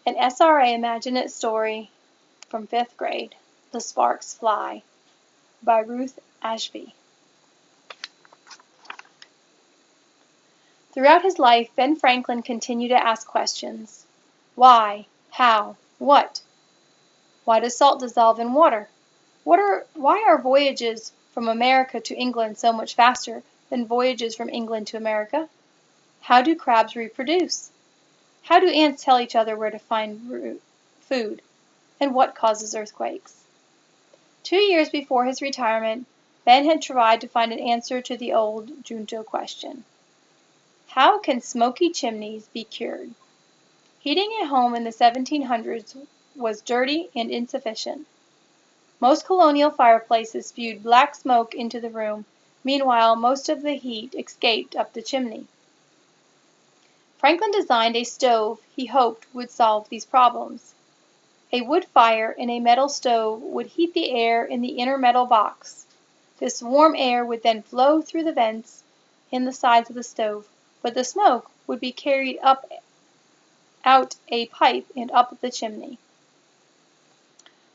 An SRA Imagine It story from 5th grade, The Sparks Fly, by Ruth, Ashby. Throughout his life, Ben Franklin continued to ask questions. Why? How? What? Why does salt dissolve in water? Why are voyages from America to England so much faster than voyages from England to America? How do crabs reproduce? How do ants tell each other where to find food? And what causes earthquakes? 2 years before his retirement, Ben had tried to find an answer to the old Junto question. How can smoky chimneys be cured? Heating a home in the 1700s was dirty and insufficient. Most colonial fireplaces spewed black smoke into the room. Meanwhile, most of the heat escaped up the chimney. Franklin designed a stove he hoped would solve these problems. A wood fire in a metal stove would heat the air in the inner metal box. This warm air would then flow through the vents in the sides of the stove, but the smoke would be carried out a pipe and up the chimney.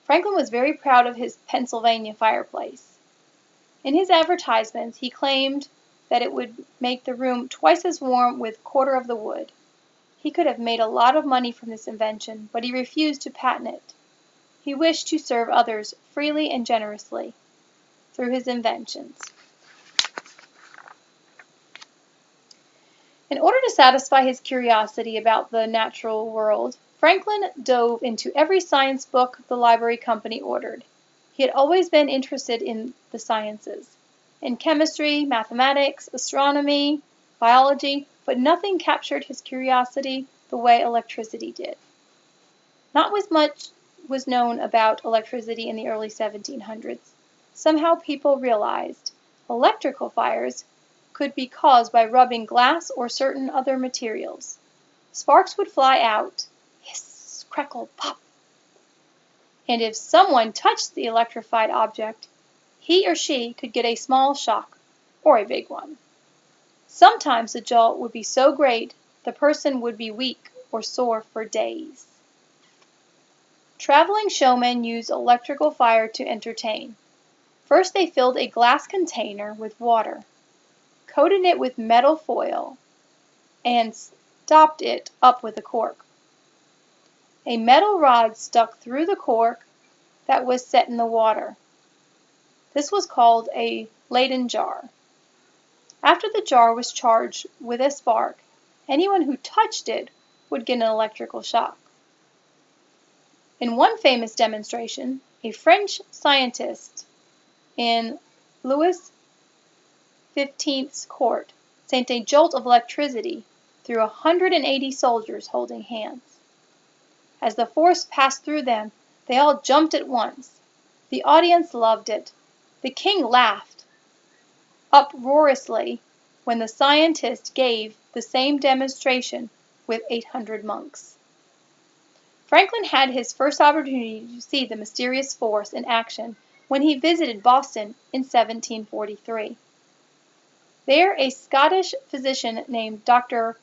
Franklin was very proud of his Pennsylvania fireplace. In his advertisements, he claimed that it would make the room twice as warm with a quarter of the wood. He could have made a lot of money from this invention, but he refused to patent it. He wished to serve others freely and generously through his inventions. In order to satisfy his curiosity about the natural world, Franklin dove into every science book the library company ordered. He had always been interested in the sciences, in chemistry, mathematics, astronomy, biology, but nothing captured his curiosity the way electricity did. Not as much was known about electricity in the early 1700s. Somehow people realized electrical fires could be caused by rubbing glass or certain other materials. Sparks would fly out, hiss, crackle, pop, and if someone touched the electrified object, he or she could get a small shock or a big one. Sometimes the jolt would be so great the person would be weak or sore for days. Traveling showmen used electrical fire to entertain. First they filled a glass container with water, coated it with metal foil, and stopped it up with a cork. A metal rod stuck through the cork that was set in the water. This was called a Leyden jar. After the jar was charged with a spark, anyone who touched it would get an electrical shock. In one famous demonstration, a French scientist in Louis XV's court sent a jolt of electricity through 180 soldiers holding hands. As the force passed through them, they all jumped at once. The audience loved it. The king laughed uproariously when the scientist gave the same demonstration with 800 monks. Franklin had his first opportunity to see the mysterious force in action when he visited Boston in 1743. There, a Scottish physician named Dr.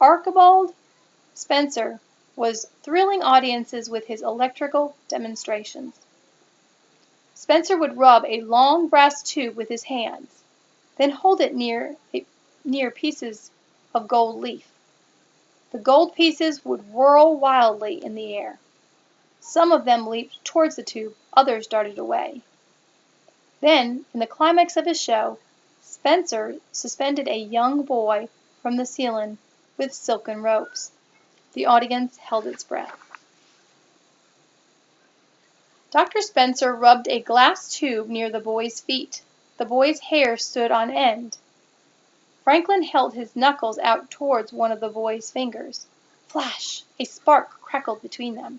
Archibald Spencer was thrilling audiences with his electrical demonstrations. Spencer would rub a long brass tube with his hands, then hold it near pieces of gold leaf. The gold pieces would whirl wildly in the air. Some of them leaped towards the tube, others darted away. Then, in the climax of his show, Spencer suspended a young boy from the ceiling with silken ropes. The audience held its breath. Dr. Spencer rubbed a glass tube near the boy's feet. The boy's hair stood on end. Franklin held his knuckles out towards one of the boy's fingers. Flash! A spark crackled between them.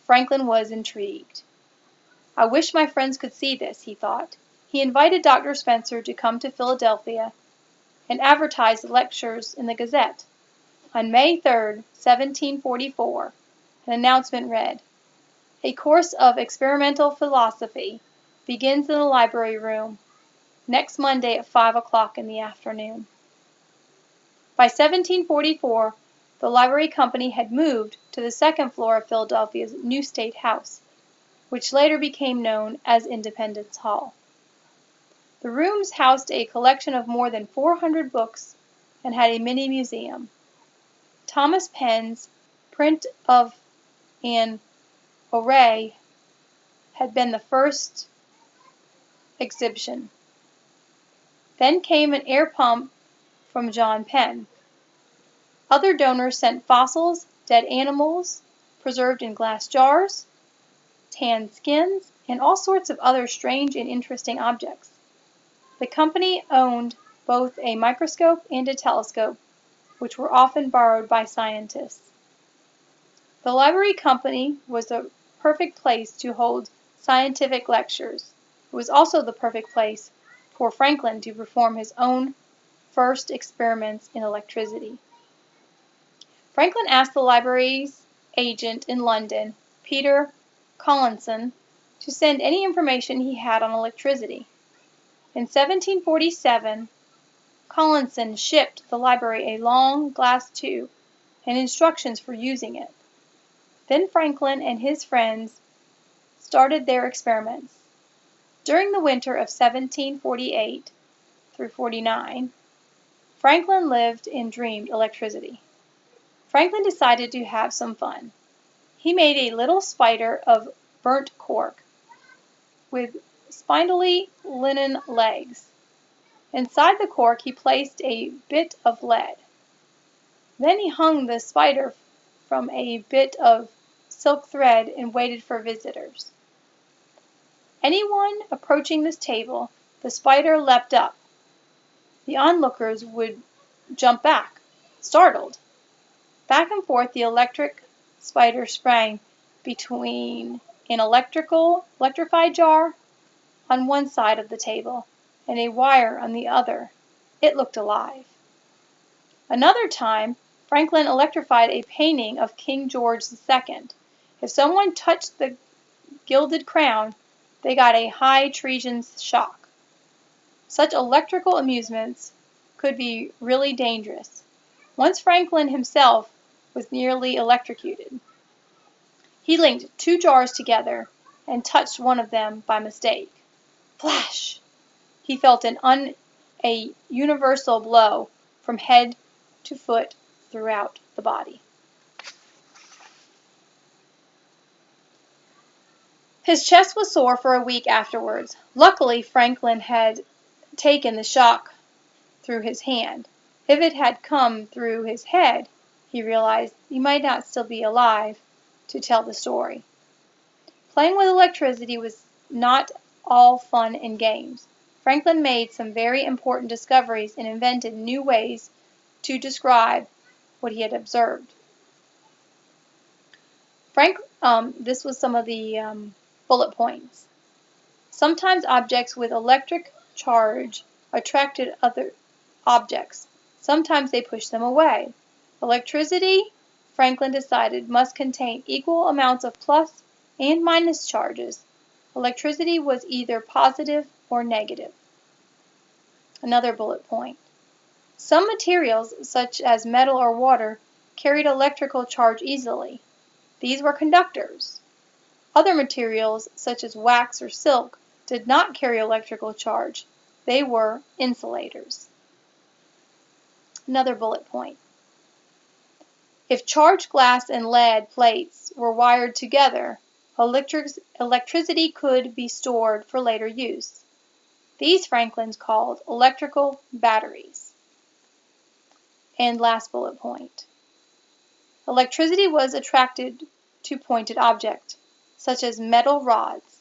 Franklin was intrigued. I wish my friends could see this, he thought. He invited Dr. Spencer to come to Philadelphia and advertised the lectures in the Gazette. On May 3, 1744, an announcement read, "A course of experimental philosophy begins in the library room next Monday at 5 o'clock in the afternoon." By 1744, the library company had moved to the second floor of Philadelphia's new State House, which later became known as Independence Hall. The rooms housed a collection of more than 400 books and had a mini museum. Thomas Penn's print of an array had been the first exhibition. Then came an air pump from John Penn. Other donors sent fossils, dead animals, preserved in glass jars, tanned skins, and all sorts of other strange and interesting objects. The company owned both a microscope and a telescope, which were often borrowed by scientists. The library company was the perfect place to hold scientific lectures. It was also the perfect place for Franklin to perform his own first experiments in electricity. Franklin asked the library's agent in London, Peter Collinson, to send any information he had on electricity. In 1747, Collinson shipped the library a long glass tube and instructions for using it. Then Franklin and his friends started their experiments. During the winter of 1748 through 49, Franklin lived and dreamed electricity. Franklin decided to have some fun. He made a little spider of burnt cork with spindly linen legs. Inside the cork he placed a bit of lead. Then he hung the spider from a bit of silk thread and waited for visitors. Anyone approaching this table, the spider leapt up. The onlookers would jump back, startled. Back and forth the electric spider sprang between an electrified jar on one side of the table and a wire on the other. It looked alive. Another time, Franklin electrified a painting of King George II. If someone touched the gilded crown, they got a high treason shock. Such electrical amusements could be really dangerous. Once Franklin himself was nearly electrocuted. He linked two jars together and touched one of them by mistake. Flash! He felt a universal blow from head to foot throughout the body. His chest was sore for a week afterwards. Luckily, Franklin had taken the shock through his hand. If it had come through his head, he realized, he might not still be alive to tell the story. Playing with electricity was not all fun and games. Franklin made some very important discoveries and invented new ways to describe what he had observed. This was some of the bullet points. Sometimes objects with electric charge attracted other objects. Sometimes they pushed them away. Electricity, Franklin decided, must contain equal amounts of plus and minus charges. Electricity was either positive or negative. Another bullet point. Some materials, such as metal or water, carried electrical charge easily. These were conductors. Other materials, such as wax or silk, did not carry electrical charge. They were insulators. Another bullet point. If charged glass and lead plates were wired together, electricity could be stored for later use. These Franklin called electrical batteries. And last bullet point. Electricity was attracted to pointed objects, such as metal rods.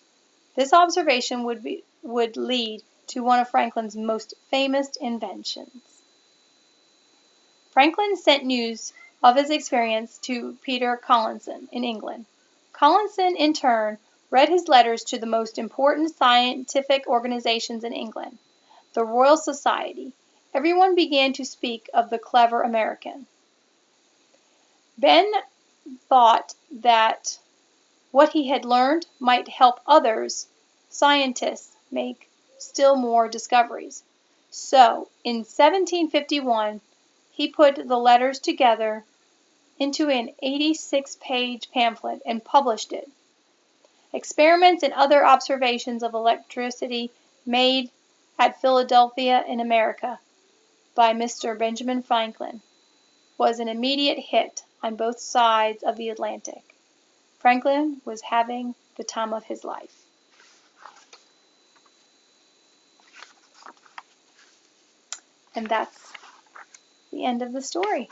This observation would lead to one of Franklin's most famous inventions. Franklin sent news of his experience to Peter Collinson in England. Collinson, in turn, read his letters to the most important scientific organizations in England, the Royal Society. Everyone began to speak of the clever American. Ben thought that what he had learned might help others, scientists, make still more discoveries. So, in 1751, he put the letters together into an 86-page pamphlet and published it. Experiments and other observations of electricity made at Philadelphia in America by Mr. Benjamin Franklin was an immediate hit on both sides of the Atlantic. Franklin was having the time of his life. And that's the end of the story.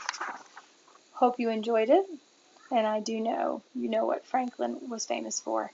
Hope you enjoyed it, and I do know you know what Franklin was famous for.